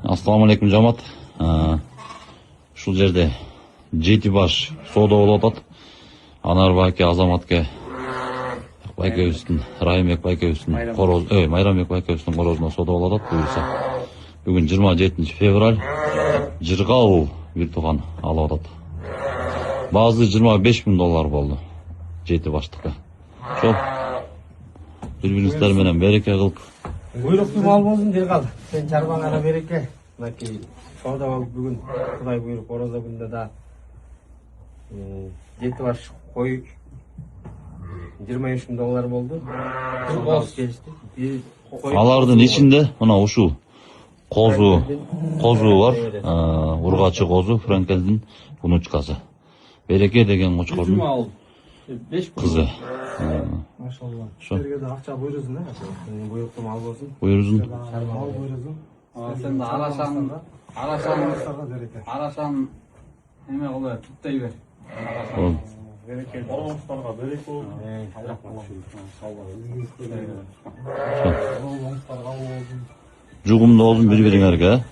Assalamu alaikum жамат. Ушул жерде жети баш соода болуп атат. Анар байке, Азаматке байкебиздин, Райымбек байкебиздин короз, Майрамбек байкебиздин корозуна соода болуп атат. Буюрса. Бүгүн 27 февраль. Жыргал бир тууган алып атат. Баазы $25,000 болду. Жети баштыкка. Ошол бири-бириңиздер менен береке кылып. Буйруктуу мал болсун Жыргал. Сен чарбаңара береке. Мынакей соода болуп бүгүн Кудай буйрук орозо күндө да жети баш кой $25,000 болду. Алардын ичинде мына ушул козу бар, ургачы козу, Франкелдин внучкасы. Береке деген кочкордун кызы. Машалла. Силерге да акча буйрузун, буйруктуу мал болсун. Буйрузун. Мал буйрузун. Sen de arasan hemen oluyor, tutayı ver. Оңуңуздарга береке болсун. Жугумду болсун бири-бириңерге.